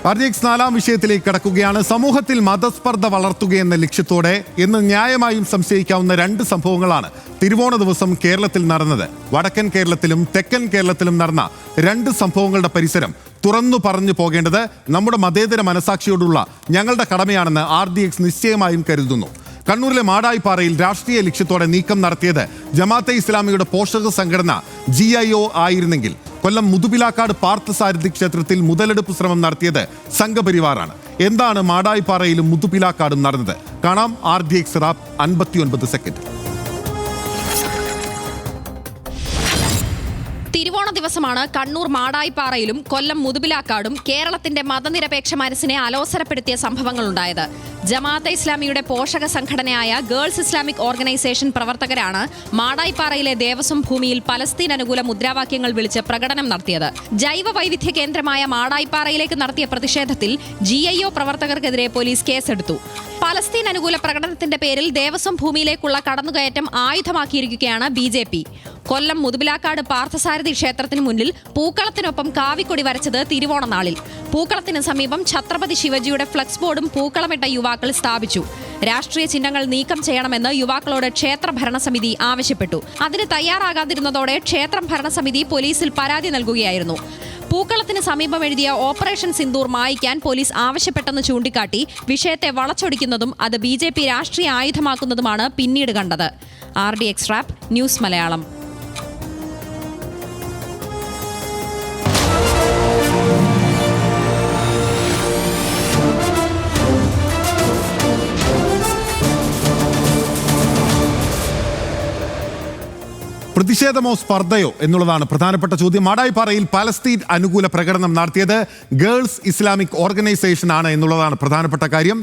RDX നാലാം വിഷയത്തിലേക്ക് കടക്കുകയാണ്. സമൂഹത്തിൽ മതസ്പർദ്ധ വളർത്തുകയെന്ന ലക്ഷ്യത്തോടെ ഇന്ന് ന്യായമായും സംശയിക്കാവുന്ന രണ്ട് സംഭവങ്ങളാണ് തിരുവോണ ദിവസം കേരളത്തിൽ നടന്നത്. വടക്കൻ കേരളത്തിലും തെക്കൻ കേരളത്തിലും നടന്ന രണ്ട് സംഭവങ്ങളുടെ പരിസരം തുറന്നു പറഞ്ഞു പോകേണ്ടത് നമ്മുടെ മതേതര മനസാക്ഷിയോടുള്ള ഞങ്ങളുടെ കടമയാണെന്ന് RDX നിശ്ചയമായും കരുതുന്നു. കണ്ണൂരിലെ മാടായിപ്പാറയിൽ രാഷ്ട്രീയ ലക്ഷ്യത്തോടെ നീക്കം നടത്തിയത് ജമാഅത്തെ ഇസ്ലാമിയുടെ പോഷക സംഘടന GIO ആയിരുന്നെങ്കിൽ കൊല്ലം മുതുപിലാക്കാട് പാർത്ഥസാരഥി ക്ഷേത്രത്തിൽ മുതലെടുപ്പ് ശ്രമം നടത്തിയത് സംഘപരിവാറാണ്. എന്താണ് മാടായിപ്പാറയിലും മുതുപിലാക്കാടും നടന്നത്? കാണാം RDX റാപ്പ് 59 സെക്കൻഡ്. തിരുവോണ ദിവസമാണ് കണ്ണൂർ മാടായിപ്പാറയിലും കൊല്ലം മുതുപിലാക്കാടും കേരളത്തിന്റെ മതനിരപേക്ഷ മനസ്സിനെ അലോസരപ്പെടുത്തിയ സംഭവങ്ങളുണ്ടായത്. ജമാഅത്തെ ഇസ്ലാമിയുടെ പോഷക സംഘടനയായ ഗേൾസ് ഇസ്ലാമിക് ഓർഗനൈസേഷൻ പ്രവർത്തകരാണ് മാടായിപ്പാറയിലെ ദേവസ്വം ഭൂമിയിൽ പലസ്തീൻ അനുകൂല മുദ്രാവാക്യങ്ങൾ വിളിച്ച് പ്രകടനം നടത്തിയത്. ജൈവ വൈവിധ്യ കേന്ദ്രമായ മാടായിപ്പാറയിലേക്ക് നടത്തിയ പ്രതിഷേധത്തിൽ GIO പ്രവർത്തകർക്കെതിരെ പോലീസ് കേസെടുത്തു. പലസ്തീൻ അനുകൂല പ്രകടനത്തിന്റെ പേരിൽ ദേവസ്വം ഭൂമിയിലേക്കുള്ള കടന്നുകയറ്റം ആയുധമാക്കിയിരിക്കുകയാണ് BJP. കൊല്ലം മുതുപിലാക്കാട് പാർത്ഥസാരഥി ക്ഷേത്രത്തിന് മുന്നിൽ പൂക്കളത്തിനൊപ്പം കാവിക്കൊടി വരച്ചത് തിരുവോണ നാളിൽ. പൂക്കളത്തിന് സമീപം ഛത്രപതി ശിവജിയുടെ ഫ്ലക്സ് ബോർഡും പൂക്കളമിട്ട യുവാക്കൾ സ്ഥാപിച്ചു. രാഷ്ട്രീയ ചിഹ്നങ്ങൾ നീക്കം ചെയ്യണമെന്ന് യുവാക്കളോട് ക്ഷേത്ര ഭരണസമിതി ആവശ്യപ്പെട്ടു. അതിന് തയ്യാറാകാതിരുന്നതോടെ ക്ഷേത്രം ഭരണസമിതി പോലീസിൽ പരാതി നൽകുകയായിരുന്നു. പൂക്കളത്തിന് സമീപം എഴുതിയ ഓപ്പറേഷൻ സിന്ദൂർ മായ്ക്കാൻ പോലീസ് ആവശ്യപ്പെട്ടെന്ന് ചൂണ്ടിക്കാട്ടി വിഷയത്തെ വളച്ചൊടിക്കുന്നതും അത് BJP രാഷ്ട്രീയ ആയുധമാക്കുന്നതുമാണ് പിന്നീട് കണ്ടത്. RDX rap news Malayalam. പ്രതിഷേധമോ സ്പർദ്ധയോ എന്നുള്ളതാണ് പ്രധാനപ്പെട്ട ചോദ്യം. മാടായിപ്പാറയിൽ പലസ്തീൻ അനുകൂല പ്രകടനം നടത്തിയത് ഗേൾസ് ഇസ്ലാമിക് ഓർഗനൈസേഷൻ ആണ് എന്നുള്ളതാണ് പ്രധാനപ്പെട്ട കാര്യം.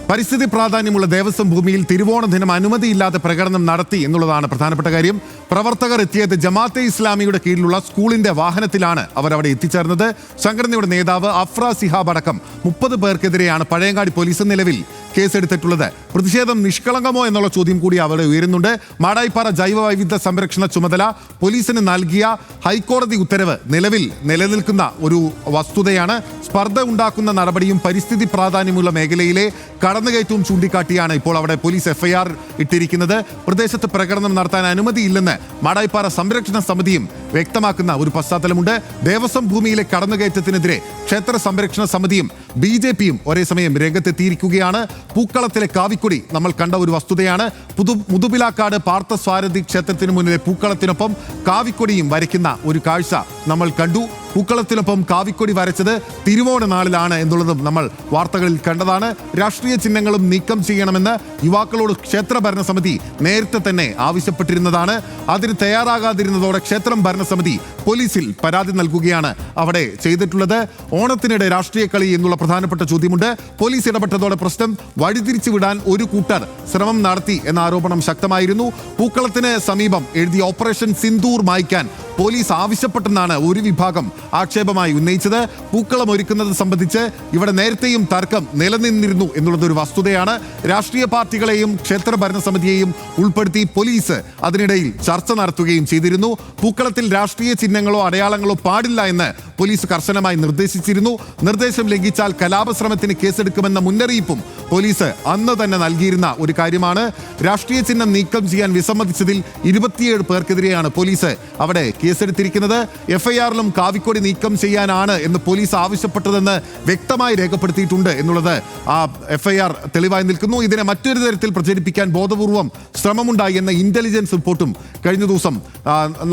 പരിസ്ഥിതി പ്രാധാന്യമുള്ള ദേവസ്വം ഭൂമിയിൽ തിരുവോണ ദിനം അനുമതിയില്ലാതെ പ്രകടനം നടത്തി എന്നുള്ളതാണ് പ്രധാനപ്പെട്ട കാര്യം. പ്രവർത്തകർ എത്തിയത് ജമാഅത്തെ ഇസ്ലാമിയുടെ കീഴിലുള്ള സ്കൂളിന്റെ വാഹനത്തിലാണ് അവരവിടെ എത്തിച്ചേർന്നത്. സംഘടനയുടെ നേതാവ് അഫ്ര സിഹാബ് അടക്കം 30 പേർക്കെതിരെയാണ് പഴയങ്ങാടി പോലീസ് നിലവിൽ കേസെടുത്തിട്ടുള്ളത്. പ്രതിഷേധം നിഷ്കളങ്കമോ എന്നുള്ള ചോദ്യം കൂടി അവിടെ ഉയരുന്നുണ്ട്. മാടായിപ്പാറ ജൈവ വൈവിധ്യ സംരക്ഷണ ചുമതല പോലീസിന് നൽകിയ ഹൈക്കോടതി ഉത്തരവ് നിലവിൽ നിലനിൽക്കുന്ന ഒരു വസ്തുതയാണ്. സ്പർദ്ധ ഉണ്ടാക്കുന്ന നടപടിയും പരിസ്ഥിതി പ്രാധാന്യമുള്ള മേഖലയിലെ കടന്നുകയറ്റവും ചൂണ്ടിക്കാട്ടിയാണ് ഇപ്പോൾ അവിടെ പോലീസ് FIR ഇട്ടിരിക്കുന്നത്. പ്രദേശത്ത് പ്രകടനം നടത്താൻ അനുമതിയില്ലെന്ന് മാടായിപ്പാറ സംരക്ഷണ സമിതിയും വ്യക്തമാക്കുന്ന ഒരു പശ്ചാത്തലമുണ്ട്. ദേവസ്വം ഭൂമിയിലെ കടന്നുകയറ്റത്തിനെതിരെ ക്ഷേത്ര സംരക്ഷണ സമിതിയും BJPയും ഒരേ സമയം രംഗത്തെത്തിയിരിക്കുകയാണ്. പൂക്കളത്തിലെ കാവിക്കൊടി നമ്മൾ കണ്ട ഒരു വസ്തുതയാണ്. മുതുപിലാക്കാട് പാർത്ഥസാരഥി ക്ഷേത്രത്തിന് മുന്നിലെ പൂക്കളത്തിനൊപ്പം കാവിക്കൊടിയും വരയ്ക്കുന്ന ഒരു കാഴ്ച നമ്മൾ കണ്ടു. പൂക്കളത്തിനൊപ്പം കാവിക്കൊടി വരച്ചത് തിരുവോണ നാളിലാണ് എന്നുള്ളതും നമ്മൾ വാർത്തകളിൽ കണ്ടതാണ്. രാഷ്ട്രീയ ചിഹ്നങ്ങളും നീക്കം ചെയ്യണമെന്ന് യുവാക്കളോട് ക്ഷേത്ര ഭരണസമിതി നേരത്തെ തന്നെ ആവശ്യപ്പെട്ടിരുന്നതാണ്. അതിന് തയ്യാറാകാതിരുന്നതോടെ ക്ഷേത്രം ഭരണസമിതി പോലീസിൽ പരാതി നൽകുകയാണ് അവിടെ ചെയ്തിട്ടുള്ളത്. ഓണത്തിനിടെ രാഷ്ട്രീയ കളി എന്നുള്ള പ്രധാനപ്പെട്ട ചോദ്യമുണ്ട്. പോലീസ് ഇടപെട്ടതോടെ പ്രശ്നം വഴിതിരിച്ചു വിടാൻ ഒരു കൂട്ടർ ശ്രമം നടത്തി എന്ന ആരോപണം ശക്തമായിരുന്നു. പൂക്കളത്തിന് സമീപം എഴുതിയ ഓപ്പറേഷൻ സിന്ദൂർ മായ്ക്കാൻ പോലീസ് ആവശ്യപ്പെട്ടെന്നാണ് ഒരു വിഭാഗം ആക്ഷേപമായി ഉന്നയിച്ചത്. പൂക്കളം ഒരുക്കുന്നത് സംബന്ധിച്ച് ഇവിടെ നേരത്തെയും തർക്കം നിലനിന്നിരുന്നു എന്നുള്ളതൊരു വസ്തുതയാണ്. രാഷ്ട്രീയ പാർട്ടികളെയും ക്ഷേത്ര ഭരണസമിതിയെയും ഉൾപ്പെടുത്തി പോലീസ് അതിനിടയിൽ ചർച്ച നടത്തുകയും ചെയ്തിരുന്നു. പൂക്കളത്തിൽ രാഷ്ട്രീയ ചിഹ്നങ്ങളോ അടയാളങ്ങളോ പാടില്ല എന്ന് പോലീസ് കർശനമായി നിർദ്ദേശിച്ചിരുന്നു. നിർദ്ദേശം ലംഘിച്ചാൽ കലാപശ്രമത്തിന് കേസെടുക്കുമെന്ന മുന്നറിയിപ്പും പോലീസ് അന്ന് തന്നെ നൽകിയിരുന്ന ഒരു കാര്യമാണ്. രാഷ്ട്രീയ ചിഹ്നം നീക്കം ചെയ്യാൻ വിസമ്മതിച്ചതിൽ 27 പേർക്കെതിരെയാണ് പോലീസ് അവിടെ കേസെടുത്തിരിക്കുന്നത്. FIRലും കാവിക്കൊടി നീക്കം ചെയ്യാനാണ് എന്ന് പോലീസ് ആവശ്യപ്പെട്ടതെന്ന് വ്യക്തമായി രേഖപ്പെടുത്തിയിട്ടുണ്ട് എന്നുള്ളത് ആ FIR തെളിവായി നിൽക്കുന്നു. ഇതിനെ മറ്റൊരു തരത്തിൽ പ്രചരിപ്പിക്കാൻ ബോധപൂർവം ശ്രമമുണ്ടായി എന്ന ഇന്റലിജൻസ് റിപ്പോർട്ടും കഴിഞ്ഞ ദിവസം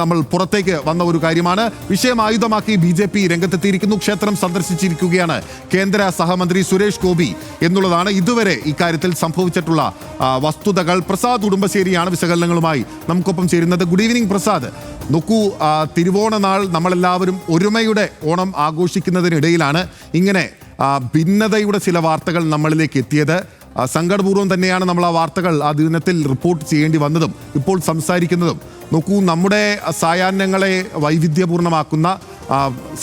നമ്മൾ പുറത്തേക്ക് വന്ന ഒരു കാര്യമാണ്. വിഷയം ആയുധമാക്കി BJP രംഗത്തെത്തിയിരിക്കുന്നു. ക്ഷേത്രം സന്ദർശിച്ചിരിക്കുകയാണ് കേന്ദ്ര സഹമന്ത്രി സുരേഷ് ഗോപി എന്നുള്ളതാണ് ഇതുവരെ ഇക്കാര്യത്തിൽ സംഭവിച്ചിട്ടുള്ള വസ്തുതകൾ. പ്രസാദ് ഉടുമ്പശ്ശേരിയാണ് വിശകലനങ്ങളുമായി നമുക്കൊപ്പം ചേരുന്നത്. Good evening Prasad. നോക്കൂ, തിരുവോണ നാൾ നമ്മളെല്ലാവരും ഒരുമയുടെ ഓണം ആഘോഷിക്കുന്നതിനിടയിലാണ് ഇങ്ങനെ ഭിന്നതയുടെ ചില വാർത്തകൾ നമ്മളിലേക്ക് എത്തിയത്. സങ്കടപൂർവ്വം തന്നെയാണ് നമ്മൾ ആ വാർത്തകൾ ആ ദിനത്തിൽ റിപ്പോർട്ട് ചെയ്യേണ്ടി വന്നതും ഇപ്പോൾ സംസാരിക്കുന്നതും. നോക്കൂ, നമ്മുടെ സായാഹ്നങ്ങളെ വൈവിധ്യപൂർണ്ണമാക്കുന്ന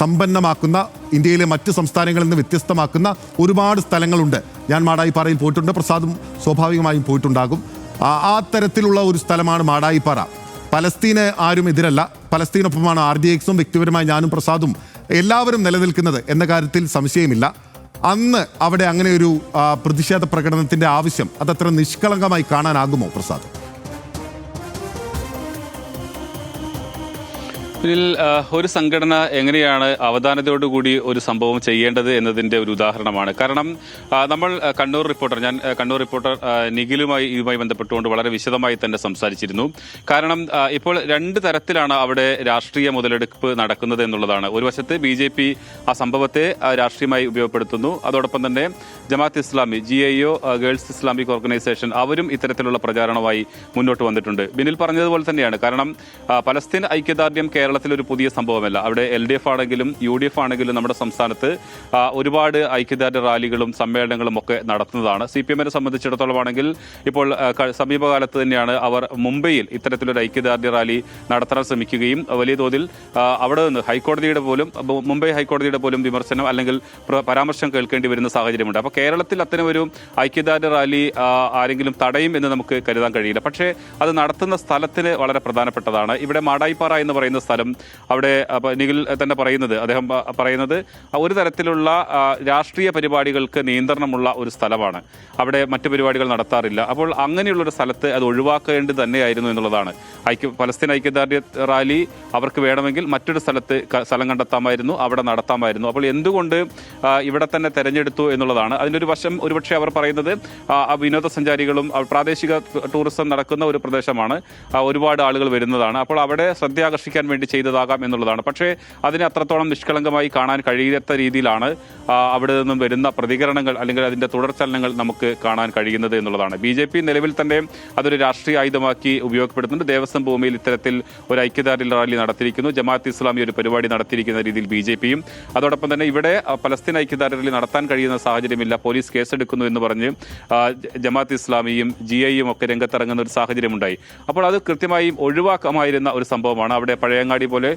സമ്പന്നമാക്കുന്ന ഇന്ത്യയിലെ മറ്റ് സംസ്ഥാനങ്ങളിൽ നിന്ന് വ്യത്യസ്തമാക്കുന്ന ഒരുപാട് സ്ഥലങ്ങളുണ്ട്. ഞാൻ മാടായിപ്പാറയിൽ പോയിട്ടുണ്ട്, പ്രസാദും സ്വാഭാവികമായും പോയിട്ടുണ്ടാകും. ആ തരത്തിലുള്ള ഒരു സ്ഥലമാണ് മാടായിപ്പാറ. പലസ്തീന് ആരും എതിരല്ല. പലസ്തീനൊപ്പമാണ് RDXും വ്യക്തിപരമായി ഞാനും പ്രസാദും എല്ലാവരും നിലനിൽക്കുന്നത് എന്ന കാര്യത്തിൽ സംശയമില്ല. അന്ന് അവിടെ അങ്ങനെ ഒരു പ്രതിഷേധ പ്രകടനത്തിന്റെ ആവശ്യം അതത്ര നിഷ്കളങ്കമായി കാണാനാകുമോ പ്രസാദ്? ഇതിൽ ഒരു സംഘടന എങ്ങനെയാണ് അവധാനതയോടുകൂടി ഒരു സംഭവം ചെയ്യേണ്ടത് എന്നതിൻ്റെ ഒരു ഉദാഹരണമാണ്. കാരണം നമ്മൾ ഞാൻ കണ്ണൂർ റിപ്പോർട്ടർ നിഖിലുമായി ഇതുമായി ബന്ധപ്പെട്ടുകൊണ്ട് വളരെ വിശദമായി തന്നെ സംസാരിച്ചിരുന്നു. കാരണം ഇപ്പോൾ രണ്ട് തരത്തിലാണ് അവിടെ രാഷ്ട്രീയ മുതലെടുപ്പ് നടക്കുന്നത് എന്നുള്ളതാണ്. ഒരു വശത്ത് BJP ആ സംഭവത്തെ രാഷ്ട്രീയമായി ഉപയോഗപ്പെടുത്തുന്നു. അതോടൊപ്പം തന്നെ Jamaat Islami GIO girls Islamic organisation അവരും ഇത്തരത്തിലുള്ള പ്രചാരണമായി മുന്നോട്ട് വന്നിട്ടുണ്ട്. ബിനിൽ പറഞ്ഞതുപോലെ തന്നെയാണ്. കാരണം പലസ്തീൻ ഐക്യദാർഢ്യം കേരളത്തിലൊരു പുതിയ സംഭവമല്ല. അവിടെ LDF ആണെങ്കിലും UDF ആണെങ്കിലും നമ്മുടെ സംസ്ഥാനത്ത് ഒരുപാട് ഐക്യദാർഢ്യ റാലികളും സമ്മേളനങ്ങളും ഒക്കെ നടത്തുന്നതാണ്. CPM-നെ സംബന്ധിച്ചിടത്തോളം ആണെങ്കിൽ ഇപ്പോൾ സമീപകാലത്ത് തന്നെയാണ് അവർ മുംബൈയിൽ ഇത്തരത്തിലൊരു ഐക്യദാർഢ്യ റാലി നടത്താൻ ശ്രമിക്കുകയും വലിയ തോതിൽ അവിടെ നിന്ന് മുംബൈ ഹൈക്കോടതിയുടെ പോലും വിമർശനം അല്ലെങ്കിൽ പരാമർശം കേൾക്കേണ്ടി വരുന്ന സാഹചര്യമുണ്ട്. അപ്പോൾ കേരളത്തിൽ അത്തരം ഒരു ഐക്യദാർഢ്യ റാലി ആരെങ്കിലും തടയും എന്ന് നമുക്ക് കരുതാൻ കഴിയില്ല. പക്ഷേ അത് നടത്തുന്ന സ്ഥലത്തിന് വളരെ പ്രധാനപ്പെട്ടതാണ്. ഇവിടെ മാടായിപ്പാറ എന്ന് പറയുന്ന സ്ഥലം, അവിടെ നിഖിൽ തന്നെ അദ്ദേഹം പറയുന്നത് ഒരു തരത്തിലുള്ള രാഷ്ട്രീയ പരിപാടികൾക്ക് നിയന്ത്രണമുള്ള ഒരു സ്ഥലമാണ്. അവിടെ മറ്റു പരിപാടികൾ നടത്താറില്ല. അപ്പോൾ അങ്ങനെയുള്ളൊരു സ്ഥലത്ത് അത് ഒഴിവാക്കേണ്ടത് തന്നെയായിരുന്നു എന്നുള്ളതാണ്. പലസ്തീൻ ഐക്യദാർഢ്യ റാലി അവർക്ക് വേണമെങ്കിൽ മറ്റൊരു സ്ഥലം കണ്ടെത്താമായിരുന്നു, അവിടെ നടത്താമായിരുന്നു. അപ്പോൾ എന്തുകൊണ്ട് ഇവിടെ തന്നെ തെരഞ്ഞെടുത്തു എന്നുള്ളതാണ് അതിൻ്റെ ഒരു വശം. ഒരുപക്ഷെ അവർ പറയുന്നത് വിനോദസഞ്ചാരികളും പ്രാദേശിക ടൂറിസം നടക്കുന്ന ഒരു പ്രദേശമാണ്, ഒരുപാട് ആളുകൾ വരുന്നതാണ്. അപ്പോൾ അവിടെ ശ്രദ്ധ ആകർഷിക്കാൻ വേണ്ടി ചെയ്തതാകാം എന്നുള്ളതാണ്. പക്ഷേ അതിനെ അത്രത്തോളം നിഷ്കളങ്കമായി കാണാൻ കഴിയാത്ത രീതിയിലാണ് അവിടെ നിന്നും വരുന്ന പ്രതികരണങ്ങൾ അല്ലെങ്കിൽ അതിൻ്റെ തുടർചലനങ്ങൾ നമുക്ക് കാണാൻ കഴിയുന്നത് എന്നുള്ളതാണ്. BJP നിലവിൽ തന്നെ അതൊരു രാഷ്ട്രീയ ആയുധമാക്കി ഉപയോഗപ്പെടുത്തുന്നുണ്ട്. ദേവസ്വം ഭൂമിയിൽ ഇത്തരത്തിൽ ഒരു ഐക്യദാർഢ്യ റാലി നടത്തിയിരിക്കുന്നു. ജമാഅത്ത് ഇസ്ലാമി ഒരു പരിപാടി നടത്തിയിരിക്കുന്ന രീതിയിൽ BJP-യും അതോടൊപ്പം തന്നെ ഇവിടെ പലസ്തീൻ ഐക്യദാർഢ്യ റാലി നടത്താൻ കഴിയുന്ന സാഹചര്യമില്ല, പോലീസ് കേസെടുക്കുന്നു എന്ന് പറഞ്ഞ് ജമാഅത്ത് ഇസ്ലാമിയും GI-യും ഒക്കെ രംഗത്തിറങ്ങുന്ന ഒരു സാഹചര്യമുണ്ടായി. അപ്പോൾ അത് കൃത്യമായും ഒഴിവാക്കാമായിരുന്ന ഒരു സംഭവമാണ്. അവിടെ പഴയങ്ങാടി പോലെ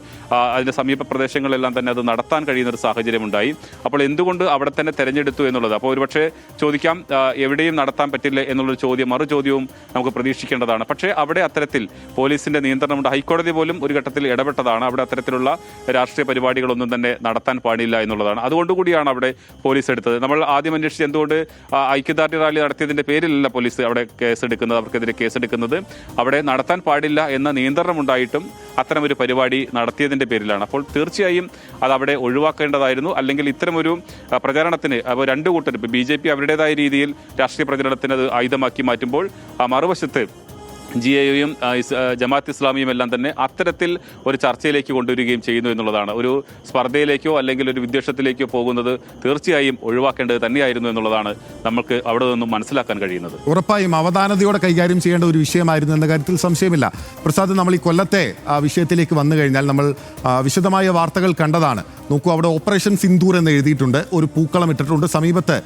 അതിൻ്റെ സമീപ പ്രദേശങ്ങളിലെല്ലാം തന്നെ അത് നടത്താൻ കഴിയുന്ന ഒരു സാഹചര്യമുണ്ടായി. അപ്പോൾ എന്തുകൊണ്ട് അവിടെ തന്നെ തെരഞ്ഞെടുത്തു എന്നുള്ളത് അപ്പോൾ ഒരുപക്ഷെ ചോദിക്കാം, എവിടെയും നടത്താൻ പറ്റില്ല എന്നുള്ളൊരു മറുചോദ്യവും നമുക്ക് പ്രതീക്ഷിക്കേണ്ടതാണ്. പക്ഷേ അവിടെ അത്തരത്തിൽ പോലീസിന്റെ നിയന്ത്രണമുണ്ട്. ഹൈക്കോടതി പോലും ഒരു ഘട്ടത്തിൽ ഇടപെട്ടതാണ്. അവിടെ അത്തരത്തിലുള്ള രാഷ്ട്രീയ പരിപാടികളൊന്നും തന്നെ നടത്താൻ പാടില്ല എന്നുള്ളതാണ്. അതുകൊണ്ടുകൂടിയാണ് അവിടെ പോലീസ് എടുത്തത്. നമ്മൾ ആദ്യം അന്വേഷിച്ച് എന്തുകൊണ്ട് ഐക്യദാർഢ്യ റാലി നടത്തിയതിന്റെ പേരിലല്ല പോലീസ് അവിടെ അവർക്കെതിരെ കേസെടുക്കുന്നത്. അവിടെ നടത്താൻ പാടില്ല എന്ന നിയന്ത്രണമുണ്ടായിട്ടും അത്തരമൊരു പരിപാടി നടത്തിയതിന്റെ പേരിലാണ്. അപ്പോൾ തീർച്ചയായും അത് അവിടെ ഒഴിവാക്കേണ്ടതായിരുന്നു. അല്ലെങ്കിൽ ഇത്തരമൊരു പ്രചാരണത്തിന് രണ്ടു കൂട്ടരും BJP അവരുടേതായ രീതിയിൽ രാഷ്ട്രീയ പ്രചരണത്തിന് അത് ആയുധമാക്കി മാറ്റുമ്പോൾ മറുവശത്ത് GIOയും ജമാഅത്ത് ഇസ്ലാമിയും എല്ലാം തന്നെ അത്തരത്തിൽ ഒരു ചർച്ചയിലേക്ക് കൊണ്ടുവരികയും ചെയ്യുന്നു എന്നുള്ളതാണ്. ഒരു സ്പർദ്ധയിലേക്കോ അല്ലെങ്കിൽ ഒരു വിദ്വേഷത്തിലേക്കോ പോകുന്നത് തീർച്ചയായും ഒഴിവാക്കേണ്ടത് തന്നെയായിരുന്നു എന്നുള്ളതാണ് നമുക്ക് അവിടെ നിന്നും മനസ്സിലാക്കാൻ കഴിയുന്നത്. ഉറപ്പായും അവധാനതയോടെ കൈകാര്യം ചെയ്യേണ്ട ഒരു വിഷയമായിരുന്നു എന്ന കാര്യത്തിൽ സംശയമില്ല. പ്രസാദ്, നമ്മൾ ഈ കൊല്ലത്തെ വിഷയത്തിലേക്ക് വന്നു കഴിഞ്ഞാൽ നമ്മൾ വിശദമായ വാർത്തകൾ കണ്ടതാണ്. നോക്കൂ, അവിടെ ഓപ്പറേഷൻ സിന്ദൂർ എന്ന് എഴുതിയിട്ടുണ്ട്, ഒരു പൂക്കളം ഇട്ടിട്ടുണ്ട്, സമീപത്ത്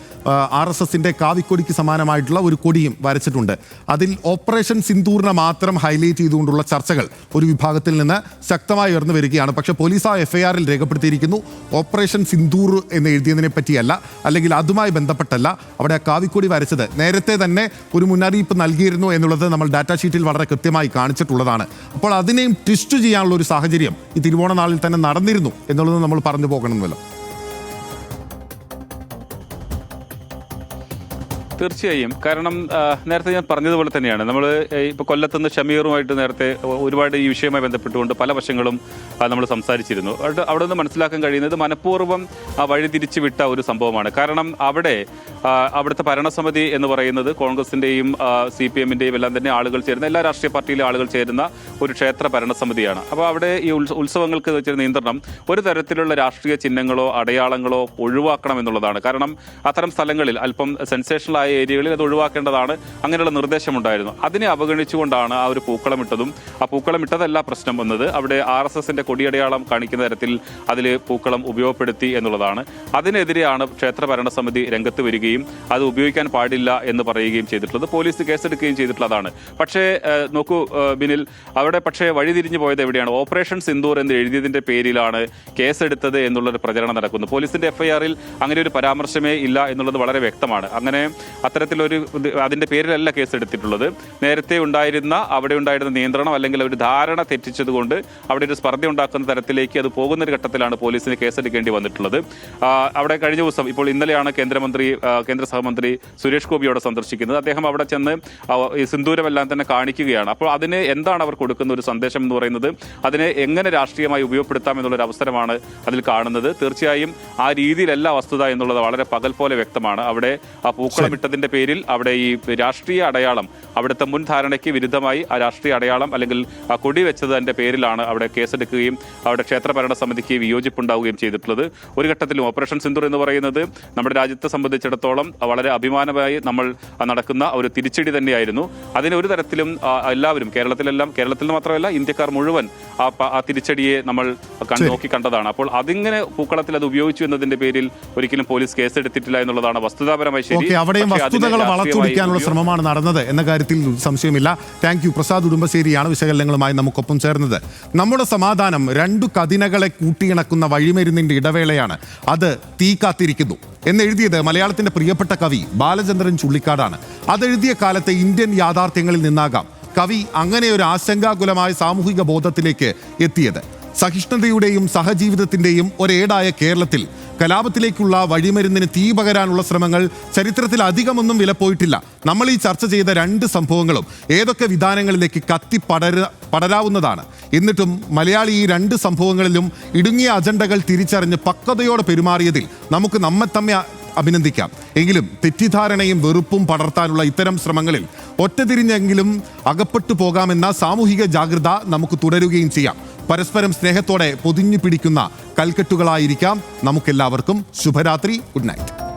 RSSന്റെ കാവിക്കൊടിക്ക് സമാനമായിട്ടുള്ള ഒരു കൊടിയും വരച്ചിട്ടുണ്ട്. അതിൽ ഓപ്പറേഷൻ സിന്ദൂറിനെ മാത്രം ഹൈലൈറ്റ് ചെയ്തുകൊണ്ടുള്ള ചർച്ചകൾ ഒരു വിഭാഗത്തിൽ നിന്ന് ശക്തമായി ഉയർന്നു വരികയാണ്. പക്ഷേ പോലീസ് ആ FIR-ൽ രേഖപ്പെടുത്തിയിരിക്കുന്നു ഓപ്പറേഷൻ സിന്ദൂർ എന്ന് എഴുതിയതിനെ പറ്റിയല്ല, അല്ലെങ്കിൽ അതുമായി ബന്ധപ്പെട്ടല്ല. അവിടെ ആ കാവിക്കൊടി വരച്ചത് നേരത്തെ തന്നെ ഒരു മുന്നറിയിപ്പ് നൽകിയിരുന്നു എന്നുള്ളത് നമ്മൾ ഡാറ്റാ ഷീറ്റിൽ വളരെ കൃത്യമായി കാണിച്ചിട്ടുള്ളതാണ്. അപ്പോൾ അതിനെയും ട്വിസ്റ്റ് ചെയ്യാനുള്ള ഒരു സാഹചര്യം ഈ തിരുവോണ നാളിൽ തന്നെ നടന്നിരുന്നു എന്നുള്ളത് നമ്മൾ പറഞ്ഞു പോകണമെന്നല്ലോ. തീർച്ചയായും. കാരണം നേരത്തെ ഞാൻ പറഞ്ഞതുപോലെ തന്നെയാണ്, നമ്മൾ ഇപ്പോൾ കൊല്ലത്തുനിന്ന് ഷമീറുമായിട്ട് നേരത്തെ ഒരുപാട് ഈ വിഷയവുമായി ബന്ധപ്പെട്ടുകൊണ്ട് പല വശങ്ങളും നമ്മൾ സംസാരിച്ചിരുന്നു. അവിടെ നിന്ന് മനസ്സിലാക്കാൻ കഴിയുന്നത് മനഃപൂർവ്വം വഴിതിരിച്ചു വിട്ട ഒരു സംഭവമാണ്. കാരണം അവിടുത്തെ ഭരണസമിതി എന്ന് പറയുന്നത് കോൺഗ്രസിൻ്റെയും CPM-ൻ്റെയും എല്ലാം തന്നെ ആളുകൾ ചേരുന്ന, എല്ലാ രാഷ്ട്രീയ പാർട്ടിയിലെ ആളുകൾ ചേരുന്ന ഒരു ക്ഷേത്ര ഭരണസമിതിയാണ്. അപ്പോൾ അവിടെ ഈ ഉത്സവങ്ങൾക്ക് വെച്ച നിയന്ത്രണം ഒരു തരത്തിലുള്ള രാഷ്ട്രീയ ചിഹ്നങ്ങളോ അടയാളങ്ങളോ ഒഴിവാക്കണം എന്നുള്ളതാണ്. കാരണം അത്തരം സ്ഥലങ്ങളിൽ അല്പം സെൻസേഷണലായ ഏരിയകളിൽ അത് ഒഴിവാക്കേണ്ടതാണ്. അങ്ങനെയുള്ള നിർദ്ദേശമുണ്ടായിരുന്നു. അതിനെ അവഗണിച്ചുകൊണ്ടാണ് ആ ഒരു പൂക്കളമിട്ടതും. ആ പൂക്കളമിട്ടതല്ല പ്രശ്നം വന്നത്, അവിടെ RSSന്റെ കൊടിയടയാളം കാണിക്കുന്ന തരത്തിൽ അതിൽ പൂക്കളം ഉപയോഗപ്പെടുത്തി എന്നുള്ളതാണ്. അതിനെതിരെയാണ് ക്ഷേത്ര ഭരണസമിതി രംഗത്ത് വരികയും അത് ഉപയോഗിക്കാൻ പാടില്ല എന്ന് പറയുകയും ചെയ്തിട്ടുള്ളത്. പോലീസ് കേസെടുക്കുകയും ചെയ്തിട്ടുള്ളതാണ്. പക്ഷേ നോക്കൂ ബിനിൽ, അവിടെ പക്ഷേ വഴിതിരിഞ്ഞു പോയത് എവിടെയാണ്? ഓപ്പറേഷൻ സിന്ദൂർ എന്ന് എഴുതിയതിന്റെ പേരിലാണ് കേസെടുത്തത് എന്നുള്ളൊരു പ്രചരണം നടക്കുന്നു. പോലീസിന്റെ FIR-ൽ അങ്ങനെ ഒരു പരാമർശമേ ഇല്ല എന്നുള്ളത് വളരെ വ്യക്തമാണ്. അങ്ങനെ അത്തരത്തിലൊരു അതിൻ്റെ പേരിലല്ല കേസെടുത്തിട്ടുള്ളത്. നേരത്തെ അവിടെ ഉണ്ടായിരുന്ന നിയന്ത്രണം അല്ലെങ്കിൽ ഒരു ധാരണ തെറ്റിച്ചതുകൊണ്ട് അവിടെ ഒരു സ്പർദ്ധ ഉണ്ടാക്കുന്ന തരത്തിലേക്ക് അത് പോകുന്ന ഒരു ഘട്ടത്തിലാണ് പോലീസിന് കേസെടുക്കേണ്ടി വന്നിട്ടുള്ളത്. അവിടെ കഴിഞ്ഞ ദിവസം ഇന്നലെയാണ് കേന്ദ്ര സഹമന്ത്രി സുരേഷ് ഗോപി അവിടെ സന്ദർശിക്കുന്നത്. അദ്ദേഹം അവിടെ ചെന്ന് ഈ സിന്ദൂരമെല്ലാം തന്നെ കാണിക്കുകയാണ്. അപ്പോൾ അതിന് എന്താണ് അവർ കൊടുക്കുന്ന ഒരു സന്ദേശം എന്ന് പറയുന്നത്, അതിനെ എങ്ങനെ രാഷ്ട്രീയമായി ഉപയോഗപ്പെടുത്താം എന്നുള്ളൊരു അവസരമാണ് അതിൽ കാണുന്നത്. തീർച്ചയായും ആ രീതിയിലല്ല വസ്തുത എന്നുള്ളത് വളരെ പകൽ പോലെ വ്യക്തമാണ്. അവിടെ ആ പൂക്കളമിട്ടതിന്റെ പേരിൽ അവിടെ ഈ രാഷ്ട്രീയ അടയാളം, അവിടുത്തെ മുൻ ധാരണയ്ക്ക് വിരുദ്ധമായി ആ രാഷ്ട്രീയ അടയാളം അല്ലെങ്കിൽ ആ കൊടി വെച്ചതിന്റെ പേരിലാണ് അവിടെ കേസെടുക്കുകയും അവിടെ ക്ഷേത്ര ഭരണ സമിതിക്ക് വിയോജിപ്പുണ്ടാവുകയും ചെയ്തിട്ടുള്ളത്. ഒരു ഘട്ടത്തിലും ഓപ്പറേഷൻ സിന്ദൂർ എന്ന് പറയുന്നത് നമ്മുടെ രാജ്യത്തെ സംബന്ധിച്ചിടത്തോളം വളരെ അഭിമാനമായി നമ്മൾ നടക്കുന്ന ഒരു തിരിച്ചടി തന്നെയായിരുന്നു. അതിന് ഒരു തരത്തിലും എല്ലാവരും കേരളത്തിൽ മാത്രമല്ല ഇന്ത്യക്കാർ മുഴുവൻ ആ തിരിച്ചടിയെ നമ്മൾ നോക്കി കണ്ടതാണ്. അപ്പോൾ അതിങ്ങനെ പൂക്കളത്തിൽ അത് ഉപയോഗിച്ചു എന്നതിന്റെ പേരിൽ ഒരിക്കലും പോലീസ് കേസെടുത്തിട്ടില്ല എന്നുള്ളതാണ് വസ്തുതാപരമായി ശരി. അവിടെയും വസ്തുതകൾ വളച്ചൊടിക്കാനുള്ള ശ്രമമാണ് നടന്നത് എന്ന കാര്യത്തിൽ സംശയമില്ല. Thank you. പ്രസാദ് ഉടുമ്പശ്ശേരിയാണ് വിശകലനങ്ങളുമായി നമുക്കൊപ്പം ചേർന്നത്. നമ്മുടെ സമാധാനം രണ്ടു കതിനകളെ കൂട്ടിയിണക്കുന്ന വഴിമരുന്നിന്റെ ഇടവേളയാണ്, അത് തീ കാത്തിരിക്കുന്നു എന്നെഴുതിയത് മലയാളത്തിന്റെ പ്രിയപ്പെട്ട കവി ബാലചന്ദ്രൻ ചുള്ളിക്കാടാണ്. അതെഴുതിയ കാലത്തെ ഇന്ത്യൻ യാഥാർത്ഥ്യങ്ങളിൽ നിന്നാകാം കവി അങ്ങനെ ഒരു ആശങ്കാകുലമായ സാമൂഹിക ബോധത്തിലേക്ക് എത്തിയത്. സഹിഷ്ണുതയുടെയും സഹജീവിതത്തിന്റെയും ഒരേടായ കേരളത്തിൽ കലാപത്തിലേക്കുള്ള വഴിമരുന്നിന് തീ പകരാനുള്ള ശ്രമങ്ങൾ ചരിത്രത്തിൽ അധികമൊന്നും വിലപ്പോയിട്ടില്ല. നമ്മൾ ഈ ചർച്ച ചെയ്ത രണ്ട് സംഭവങ്ങളും ഏതൊക്കെ വിധാനങ്ങളിലേക്ക് പടരാവുന്നതാണ്. എന്നിട്ടും മലയാളി ഈ രണ്ട് സംഭവങ്ങളിലും ഇടുങ്ങിയ അജണ്ടകൾ തിരിച്ചറിഞ്ഞ് പക്വതയോടെ പെരുമാറിയതിൽ നമുക്ക് നമ്മെ അഭിനന്ദിക്കാം. എങ്കിലും തെറ്റിദ്ധാരണയും വെറുപ്പും പടർത്താനുള്ള ഇത്തരം ശ്രമങ്ങളിൽ ഒറ്റതിരിഞ്ഞെങ്കിലും അകപ്പെട്ടു പോകാമെന്ന സാമൂഹിക ജാഗ്രത നമുക്ക് തുടരുകയും ചെയ്യാം. പരസ്പരം സ്നേഹത്തോടെ പൊതിഞ്ഞു പിടിക്കുന്ന കൽക്കെട്ടുകളായിരിക്കാം നമുക്കെല്ലാവർക്കും. ശുഭരാത്രി. Good night.